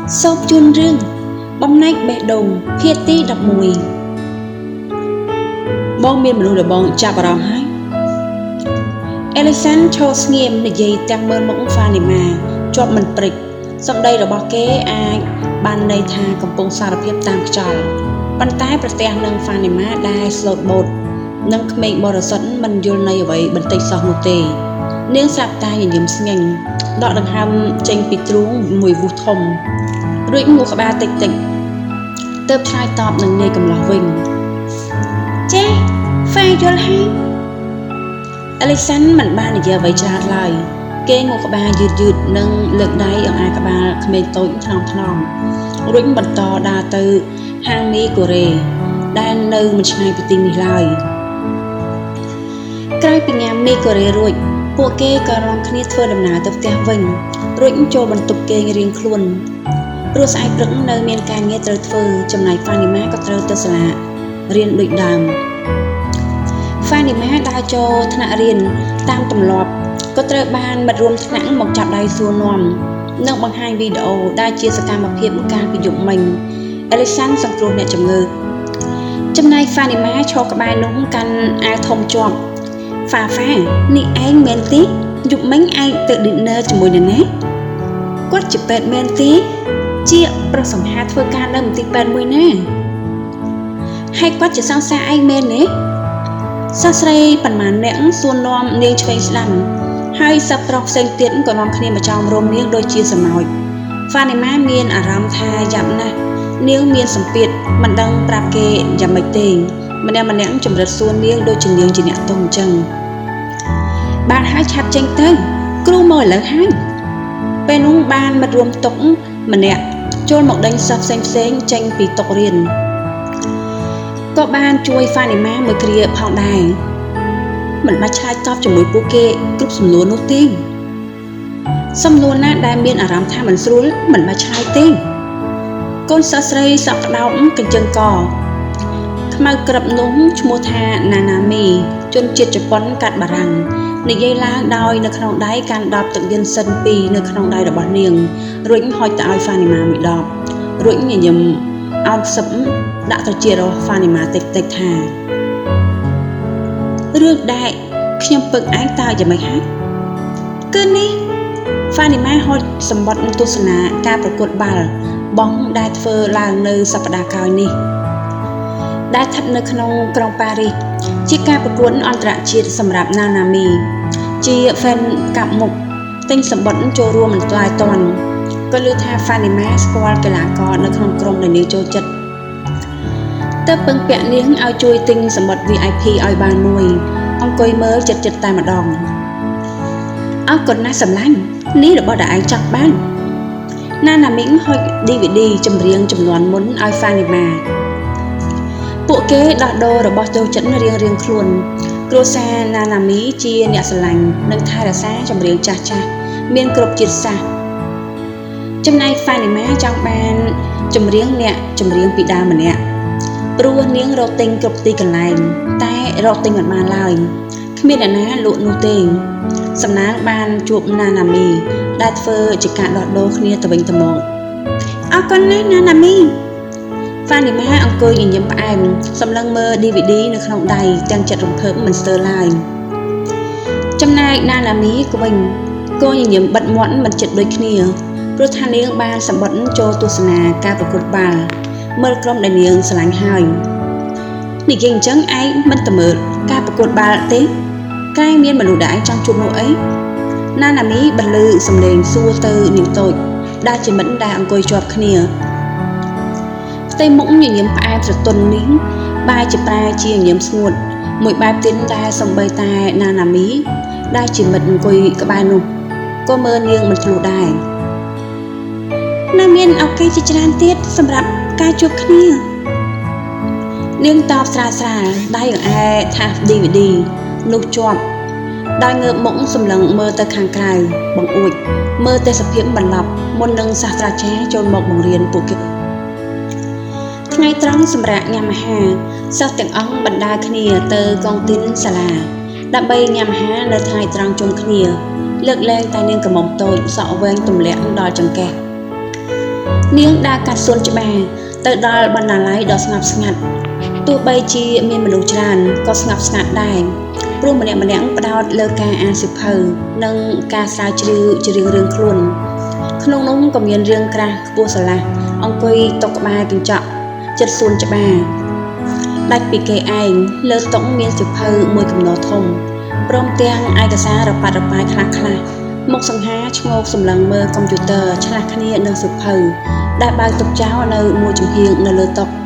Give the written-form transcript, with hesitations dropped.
សូមជូនរឿងបំណែកបេះដូងភាគទី11បងមានមនុស្សដែលបងចាប់អារម្មណ៍ហើយអេលីសាន់ឈរស្ងៀមនិយាយទាំងមើលមុខហ្វានីម៉ាជាប់មិនព្រិចសម្ដីរបស់គេអាចបានន័យថាកំពុងសារភាពតាមខ្យល់ប៉ុន្តែប្រទះនឹងហ្វានីម៉ាដែលស្លូតបូតនិងក្មេងបរិសុទ្ធមិនយល់នៃអ្វីបន្តិចសោះនោះទេនាងស្រាប់តែញញឹមស្ងៀមដកដង្ហើមចេញពីទ្រូងមួយវូសធំរួចងក់ក្បាលតិចទើបឆ្លើយតបនឹងនាយកំឡោះវិញចាហ្វាយល់ហើយអេលីសាន់មិនបាននិយាយអ្វីច្រើនឡើយគេងក់ក្បាលយឺតនិងលើកដៃអង្អាក្បាលក្មេងតូចថ្នមរួចបន្តដើរទៅហាងមីកូរ៉េដែលនៅមិនឆ្ងាយពីទីនេះឡើយក្រោយពីញ៉ាំមីកូរ៉េរួចពួកគេក៏នាំគ្នាធ្វើដំណើរទៅផ្ទះវិញរួចចូលបន្ទប់គេងរៀងខ្លួនព្រោះស្អែកព្រឹកនៅមានការងារត្រូវធ្វើចំណែកហ្វានីម៉ាក៏ត្រូវទៅសាលារៀនដូចដើមហ្វានីម៉ាដើរចូលថ្នាក់រៀនតាមទម្លាប់ក៏ត្រូវបានមិត្តរួមថ្នាក់មកចាប់ដៃសួរនាំនិងបង្ហាញវីដេអូដែលជាសកម្មភាពកាលពីយប់មិញអេលីសាន់សង្គ្រោះអ្នកជំងឺចំណែកហ្វានីម៉ាឈរក្បែរនោះកាន់អាវធំជាប់ហ្វានេះឯងមែនទេយប់មិញឯងទៅ dinner ជាមួយនរណាគាត់ជាពេទ្យមែនទេជាប្រុសសម្ហាធ្វើការនៅមន្ទីរពេទ្យមួយណាហើយគាត់ជាសង្សារឯងមែនទេសិស្សស្រីប៉ុន្មានអ្នកសួរនាំនាងឆ្វេងស្ដាំហើយសិស្សប្រុសផ្សេងទៀតក៏នាំគ្នាមកចោមរោមនាងដូចជាសំណោចហ្វានីម៉ាមានអារម្មណ៍ថាយ៉ាប់ណាស់នាងមានសម្ពាធមិនដឹងប្រាប់គេយ៉ាងម៉េចទេម្នាក់ចម្រិតសួរនាងដូចជានាងជាអ្នកទុំអញ្ចឹងបានហើយឆាប់ចេញទៅគ្រូមកឥឡូវហើយពេលនោះបានមិត្តរួមតុម្នាក់ចូលមកដេញសិស្សផ្សេងចេញពីតុរៀនក៏បានជួយហ្វានីម៉ាមួយគ្រាផងដែរមិនបាច់ឆ្លើយតបជាមួយពួកគេគ្រប់សំណួរនោះទេសំណួរណាដែលមានអារម្មណ៍ថាមិនស្រួលមិនបាច់ឆ្លើយទេកូនសិស្សស្រីសក់ក្តោបកញ្ចឹងកខ្មៅក្រឹបនោះឈ្មោះថាណាណាមីជនជាតិជប៉ុនកាត់បារាំងនិយាយឡើងដោយនៅក្នុងដៃកាន់ដបទឹកយិនសិន2នៅក្នុងដៃរបស់នាងរួចហុចទៅឲ្យហ្វានីម៉ាមួយដបរួចញញឹមអោបសឹបដាក់ទៅជារបស់ហ្វានីម៉ាតិចថារឿងដែលខ្ញុំពឹងឯងតើយ៉ាងម៉េចហើយគឺនេះហ្វានីម៉ាហុចសម្បត្តិទស្សនាការប្រកួតបាល់បោះដែលធ្វើឡើងនៅសប្តាហ៍ក្រោយនេះដែលស្ថិតនៅក្នុងក្រុងប៉ារីសជាការប្រកួតអន្តរជាតិសម្រាប់ណាណាមីជា fan កាប់មុខទិញសម្បត្តិចូលរួមមិនទាន់ក៏លើថាហ្វានីម៉ាស្គាល់កីឡាករនៅក្នុងក្រុមដែលនាងចូលចិត្តទើបពឹងពាក់នាងឲ្យជួយទិញសម្បត្តិ VIP ឲ្យបានមួយអង្គុយមើលចិត្តតែម្ដងអរគុណណាស់សម្លាញ់នេះរបស់ដែលឯងចង់បានណាណាមីហុច DVD ចម្រៀងចំនួនមុនឲ្យហ្វានីម៉ាពួកគេដោះដូររបស់ចូលចិត្តរៀងខ្លួនគ្រួសារណាណាមីជាអ្នកស្រឡាញ់និងថែរក្សាចម្រៀងចាស់មានគ្រប់ជាតិសាសន៍ចំណែកហ្វានីម៉ាចង់បានចម្រៀងអ្នកចម្រៀងពីដើមម្នាក់ព្រោះនាងរកទិញគ្រប់ទីកន្លែងតែរកទិញមិនបានឡើយគ្មានអ្នកណាលក់នោះទេសំណាងបានជួបណាណាមីដែលធ្វើជាការដោះដូរគ្នាទៅវិញទៅមកអរគុណណាស់ណាណាមីហ្វានីម៉ាអង្គុយញញឹមផ្អែមសម្លឹងមើល DVD នៅក្នុងដៃទាំងចិត្តរំភើបមិនស្ទើរឡើយចំណែកណាណាមីក៏វិញក៏ញញឹមបិទមាត់មិនចិត្តដូចគ្នាព្រោះថានាងបានសម្បត្តិចូលទស្សនាការប្រកួតបាល់មើលក្រុមដែលនាងស្រឡាញ់ហើយនិយាយអញ្ចឹងឯងមិនទៅមើលការប្រកួតបាល់ទេក្រែងមានមនុស្សដែលឯងចង់ជួបនោះអីណាណាមីបន្លឺសំឡេងសួរទៅនាងតូចដែលជាមិត្តដែលអង្គុយជាប់គ្នាផ្ទៃមុខញញឹមផ្អែមស្រទន់នេះបែរជាប្រែជាញញឹមស្ងួតមួយបែបទៀតដែលសំបីតែណាណាមីដែលជាមិត្តអង្គុយក្បែរនោះក៏មើលនាងមិនឆ្លោះដែរនៅមានឱកាសជាច្រើនទៀតសម្រាប់ការជួបគ្នានាងតបស្រាលដៃអង្អែថា DVD នោះជាប់ដោយងើបមុខសម្លឹងមើលទៅខាងក្រៅបង្អួចមើលទេសភាពបន្លប់មុននឹងសាស្ត្រាចារ្យចូលមកបង្រៀនពួកគេថ្ងៃត្រង់សម្រាប់ញ៉ាំអាហារសិស្សទាំងអង្គបណ្ដាគ្នាទៅកងទីនសាលាដើម្បីញ៉ាំអាហារនៅថ្ងៃត្រង់ជុំគ្នាលើកលែងតែនាងកំមុំតូចសក់វែងទម្លាក់ដល់ចង្កេះ នាងដើរកាត់សួនច្បារទៅដល់បណ្ណាល័យដ៏ស្ងប់ស្ងាត់ទោះបីជាមានមនុស្សច្រើនក៏ស្ងប់ស្ងាត់ដែរព្រោះម្នាក់ៗផ្ដោតលើការអានសៀវភៅនិងការស្រាវជ្រាវជារឿងខ្លួនក្នុងនោះក៏មានរឿងក្រាស់ខ្ពស់ស្រឡះអង្គុយតុក្បែរកញ្ចក់ចិត្តសួនច្បារដាច់ពីគេឯងលើតុមានសៀវភៅមួយគំនរធំព្រមទាំងឯកសាររប៉ាត់រប៉ាយខ្លះមុខសង្ហាឈ្ងោកសម្លឹងមើលកុំព្យូទ័រឆ្លាស់គ្នានឹងសៀវភៅដែលបើកទុកចោលនៅមួយចំហៀងនៅលើតុ